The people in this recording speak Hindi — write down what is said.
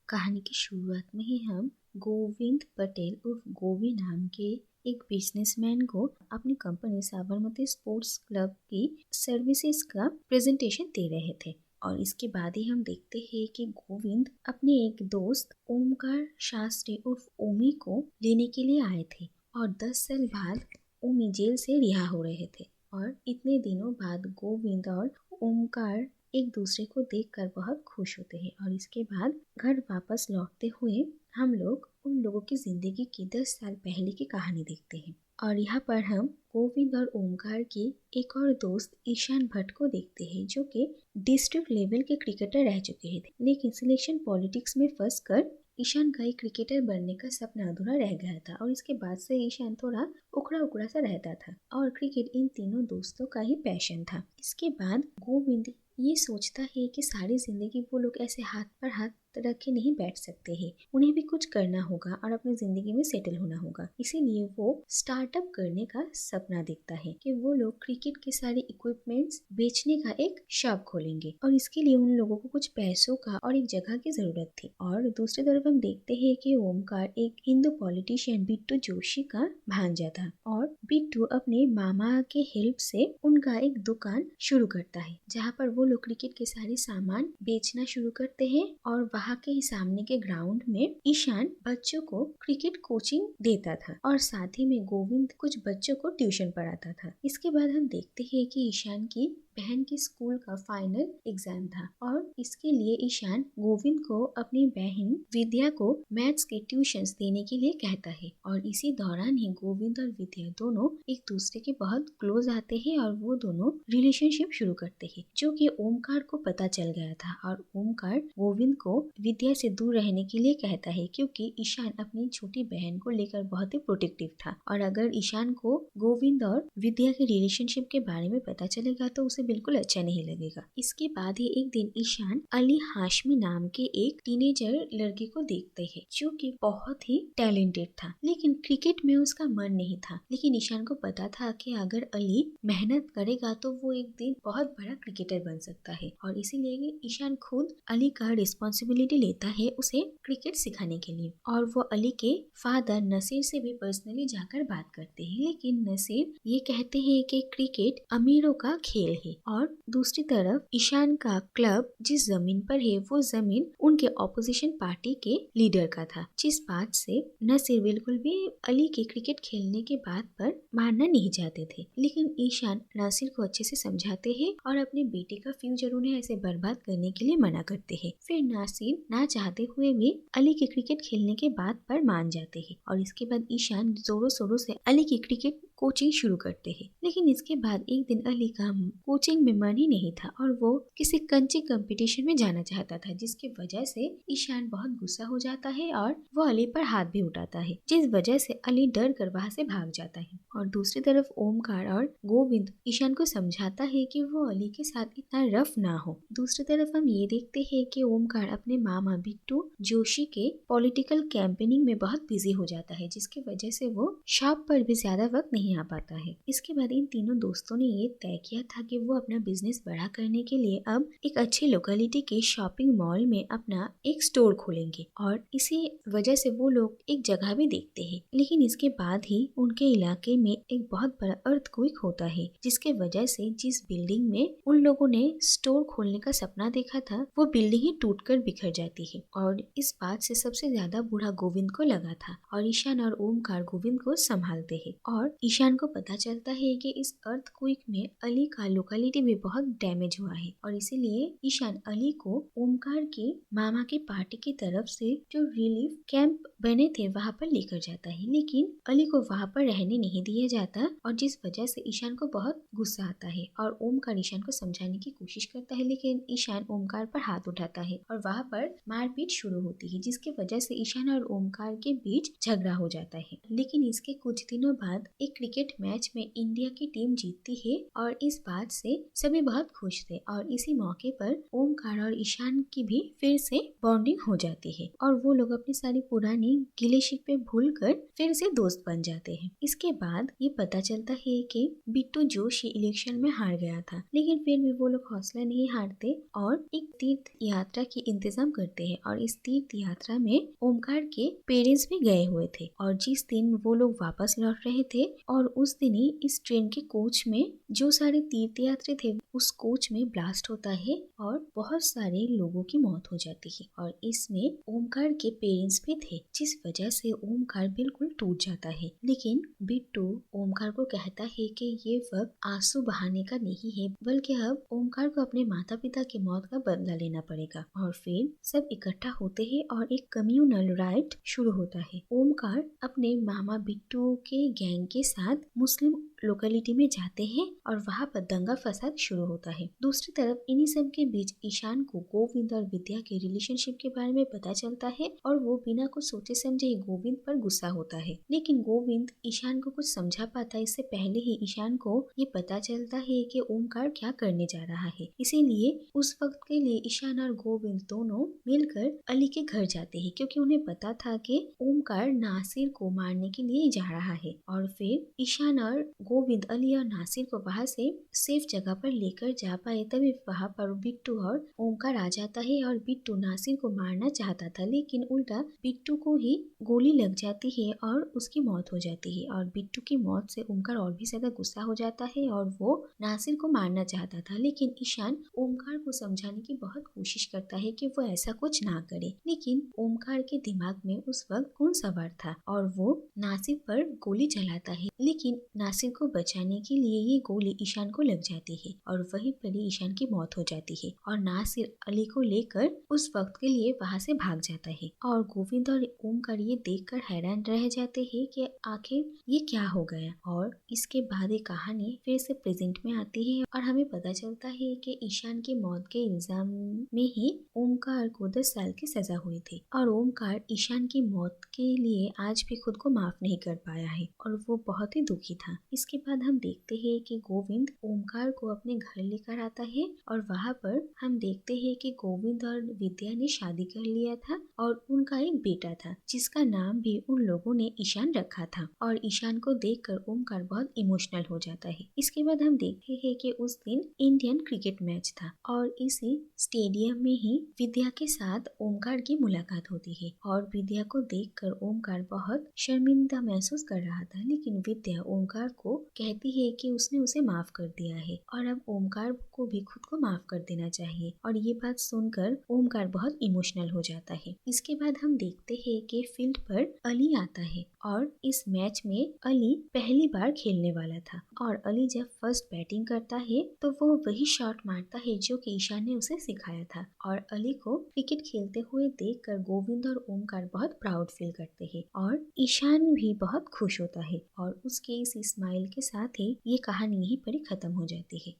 कहानी की शुरुआत में ही हम गोविंद पटेल उर्फ गोवी नाम के एक बिजनेसमैन को अपनी कंपनी साबरमती स्पोर्ट्स क्लब की सर्विसेज का प्रेजेंटेशन दे रहे थे। और इसके बाद ही हम देखते हैं कि गोविंद अपने एक दोस्त ओमकार शास्त्री उर्फ ओमी को लेने के लिए आए थे और 10 साल बाद ओमी जेल से रिहा हो रहे थे। और इतने दिनों बाद गोविंद और ओमकार एक दूसरे को देखकर बहुत खुश होते हैं। और इसके बाद घर वापस लौटते हुए हम लोग उन लोगों की जिंदगी की 10 साल पहले की कहानी देखते हैं। और यहाँ पर हम गोविंद और ओमकार की एक और दोस्त ईशान भट्ट को देखते हैं, जो कि डिस्ट्रिक्ट लेवल के क्रिकेटर रह चुके हैं, लेकिन सिलेक्शन पॉलिटिक्स में फंस कर ईशान का एक क्रिकेटर बनने का सपना अधूरा रह गया था। और इसके बाद से ईशान थोड़ा उखड़ा उखड़ा सा रहता था और क्रिकेट इन तीनों दोस्तों का ही पैशन था। इसके बाद गोविंद ये सोचता है कि सारी जिंदगी वो लोग ऐसे हाथ पर हाथ रखे नहीं बैठ सकते हैं, उन्हें भी कुछ करना होगा और अपनी जिंदगी में सेटल होना होगा। इसीलिए वो स्टार्टअप करने का सपना देखता है कि वो लोग क्रिकेट के सारे इक्विपमेंट्स बेचने का एक शॉप खोलेंगे और इसके लिए उन लोगों को कुछ पैसों का और एक जगह की जरूरत थी। और दूसरी तरफ हम देखते हैं कि ओमकार एक हिंदू पॉलिटिशियन बिट्टू जोशी का भांजा था और बिट्टू अपने मामा के हेल्प से उनका एक दुकान शुरू करता है, जहाँ पर वो लोग क्रिकेट के सारे सामान बेचना शुरू करते हैं। और वहाँ के ही सामने के ग्राउंड में ईशान बच्चों को क्रिकेट कोचिंग देता था और साथ ही में गोविंद कुछ बच्चों को ट्यूशन पढ़ाता था। इसके बाद हम देखते हैं कि ईशान की बहन की स्कूल का फाइनल एग्जाम था और इसके लिए ईशान गोविंद को अपनी बहन विद्या को मैथ्स के ट्यूशंस देने के लिए कहता है। और इसी दौरान ही गोविंद और विद्या दोनों एक दूसरे के बहुत क्लोज आते हैं और वो दोनों रिलेशनशिप शुरू करते हैं, जो कि ओमकार को पता चल गया था। और ओमकार गोविंद को विद्या से दूर रहने के लिए कहता है, क्योंकि ईशान अपनी छोटी बहन को लेकर बहुत ही प्रोटेक्टिव था और अगर ईशान को गोविंद और विद्या के रिलेशनशिप के बारे में पता चलेगा तो उसे बिल्कुल अच्छा नहीं लगेगा। इसके बाद ही एक दिन ईशान अली हाशमी नाम के एक टीनेजर लड़के को देखते हैं, जो कि बहुत ही टैलेंटेड था, लेकिन क्रिकेट में उसका मन नहीं था। लेकिन ईशान को पता था कि अगर अली मेहनत करेगा तो वो एक दिन बहुत बड़ा क्रिकेटर बन सकता है और इसीलिए ईशान खुद अली का रिस्पॉन्सिबिलिटी लेता है उसे क्रिकेट सिखाने के लिए। और वो अली के फादर नसीर से भी पर्सनली जाकर बात करते हैं, लेकिन नसीर ये कहते हैं कि क्रिकेट अमीरों का खेल है और दूसरी तरफ ईशान का क्लब जिस जमीन पर है वो जमीन उनके ऑपोजिशन पार्टी के लीडर का था, जिस बात से नसीर बिल्कुल भी अली के क्रिकेट खेलने के बात पर मानना नहीं चाहते थे। लेकिन ईशान नासिर को अच्छे से समझाते हैं और अपने बेटे का फ्यूचर उन्हें ऐसे बर्बाद करने के लिए मना करते हैं। फिर नासिर ना चाहते हुए भी अली के क्रिकेट खेलने के बात पर मान जाते हैं और इसके बाद ईशान जोरों शोरों से अली की क्रिकेट कोचिंग शुरू करते हैं। लेकिन इसके बाद एक दिन अली का कोचिंग में मन ही नहीं था और वो किसी कंची कंपटीशन में जाना चाहता था, जिसकी वजह से ईशान बहुत गुस्सा हो जाता है और वो अली पर हाथ भी उठाता है, जिस वजह से अली डर कर वहाँ से भाग जाता है। और दूसरी तरफ ओमकार और गोविंद ईशान को समझाता है कि वो अली के साथ इतना रफ ना हो। दूसरी तरफ हम ये देखते हैं कि ओमकार अपने मामा बिट्टू जोशी के पॉलिटिकल कैंपेनिंग में बहुत बिजी हो जाता है, जिसकी वजह से वो शॉप पर भी ज्यादा वक्त नहीं आ पाता है। इसके बाद इन तीनों दोस्तों ने ये तय किया था कि वो अपना बिजनेस बड़ा करने के लिए अब एक अच्छी लोकेलिटी के शॉपिंग मॉल में अपना एक स्टोर खोलेंगे और इसी वजह से वो लोग एक जगह भी देखते हैं। लेकिन इसके बाद ही उनके इलाके में एक बहुत बड़ा अर्थक्वेक होता है, जिसके वजह से जिस बिल्डिंग में उन लोगों ने स्टोर खोलने का सपना देखा था वो बिल्डिंग ही टूटकर बिखर जाती है। और इस बात से सबसे ज्यादा बुरा गोविंद को लगा था और ईशान और ओमकार गोविंद को संभालते हैं। और ईशान को पता चलता है कि इस अर्थक्वेक में अली का लोकेलिटी भी बहुत डैमेज हुआ है और इसीलिए ईशान अली को ओमकार के मामा की पार्टी की तरफ से जो रिलीफ कैंप बने थे वहाँ पर लेकर जाता है, लेकिन अली को वहाँ पर रहने नहीं दिया जाता और जिस वजह से ईशान को बहुत गुस्सा आता है और ओमकार ईशान को समझाने की कोशिश करता है, लेकिन ईशान ओमकार पर हाथ उठाता है और वहाँ पर मारपीट शुरू होती है, जिसकी वजह से ईशान और ओमकार के बीच झगड़ा हो जाता है। लेकिन इसके कुछ दिनों बाद एक क्रिकेट मैच में इंडिया की टीम जीतती है और इस बात से सभी बहुत खुश थे और इसी मौके पर ओमकार और ईशान की भी फिर से बॉन्डिंग हो जाती है और वो लोग अपनी सारी पुरानी गिले शिकवे भूल कर फिर से दोस्त बन जाते हैं। इसके बाद ये पता चलता है कि बिट्टू जोशी इलेक्शन में हार गया था, लेकिन फिर भी वो लोग हौसला नहीं हारते और एक तीर्थ यात्रा की इंतजाम करते हैं और इस तीर्थ यात्रा में ओमकार के पेरेंट्स भी गए हुए थे और जिस दिन वो लोग वापस लौट रहे थे और उस दिन ही इस ट्रेन के कोच में जो सारे तीर्थयात्री थे उस कोच में ब्लास्ट होता है और बहुत सारे लोगों की मौत हो जाती है और इसमें ओमकार के पेरेंट्स भी थे, जिस वजह से ओमकार बिल्कुल टूट जाता है। लेकिन बिट्टू ओमकार को कहता है कि ये वक्त आंसू बहाने का नहीं है, बल्कि अब ओमकार को अपने माता पिता की मौत का बदला लेना पड़ेगा और फिर सब इकट्ठा होते हैं और एक कम्युनल राइट शुरू होता है। ओमकार अपने मामा बिट्टू के गैंग के साथ मुस्लिम लोकेलिटी में जाते हैं और वहाँ पर दंगा फसाद शुरू होता है। दूसरी तरफ इन्हीं सब के बीच ईशान को गोविंद और विद्या के रिलेशनशिप के बारे में पता चलता है और वो बिना कुछ सोचे समझे ही गोविंद पर गुस्सा होता है, लेकिन गोविंद ईशान को कुछ समझा पाता इससे पहले ही ईशान को ये पता चलता है कि ओमकार क्या करने जा रहा है। इसीलिए उस वक्त के लिए ईशान और गोविंद दोनों मिलकर अली के घर जाते हैं, क्योंकि उन्हें पता था कि ओमकार नासिर को मारने के लिए जा रहा है और फिर ईशान और गोविंद अली और नासिर को वहाँ से सेफ जगह पर लेकर जा पाए। तभी वहाँ पर बिट्टू और ओमकार आ जाता है और बिट्टू नासिर को मारना चाहता था, लेकिन उल्टा बिट्टू को ही गोली लग जाती है और उसकी मौत हो जाती है और बिट्टू की मौत से ओमकार और भी ज्यादा गुस्सा हो जाता है और वो नासिर को मारना चाहता था। लेकिन ईशान ओमकार को समझाने की बहुत कोशिश करता है कि वो ऐसा कुछ ना करे, लेकिन ओमकार के दिमाग में उस वक्त खून सवार था और वो नासिर पर गोली चलाता है, लेकिन नासिर को बचाने के लिए ये गोली ईशान को लग जाती है और वहीं पर ही ईशान की मौत हो जाती है और नासिर अली को लेकर उस वक्त के लिए वहाँ से भाग जाता है और गोविंद और ओमकार ये देखकर हैरान रह जाते हैं कि आखिर ये क्या हो गया। और इसके बाद ये कहानी फिर से प्रेजेंट में आती है और हमें पता चलता है कि ईशान की मौत के इल्जाम में ही ओमकार को 10 साल की सजा हुई थी और ओमकार ईशान की मौत के लिए आज भी खुद को माफ नहीं कर पाया है और वो बहुत ही दुखी था। इसके बाद हम देखते हैं कि गोविंद ओमकार को अपने घर लेकर आता है और वहाँ पर हम देखते हैं कि गोविंद और विद्या ने शादी कर लिया था और उनका एक बेटा था जिसका नाम भी उन लोगों ने ईशान रखा था और ईशान को देखकर ओमकार बहुत इमोशनल हो जाता है। इसके बाद हम देखते हैं कि उस दिन इंडियन क्रिकेट मैच था और इसी स्टेडियम में ही विद्या के साथ ओमकार की मुलाकात होती है और विद्या को देखकर ओमकार बहुत शर्मिंदा महसूस कर रहा था, लेकिन विद्या ओमकार को कहती है कि उसने उसे माफ कर दिया है और अब ओमकार को भी खुद को माफ कर देना चाहिए और ये बात सुनकर ओमकार बहुत इमोशनल हो जाता है। इसके बाद हम देखते हैं कि फील्ड पर अली आता है और इस मैच में अली पहली बार खेलने वाला था और अली जब फर्स्ट बैटिंग करता है तो वो वही शॉट मारता है जो कि ईशान ने उसे सिखाया था और अली को क्रिकेट खेलते हुए देखकर गोविंद और ओमकार बहुत प्राउड फील करते हैं और ईशान भी बहुत खुश होता है और उसके इस स्माइल के साथ ही ये कहानी यहीं पर ही खत्म हो जाती है।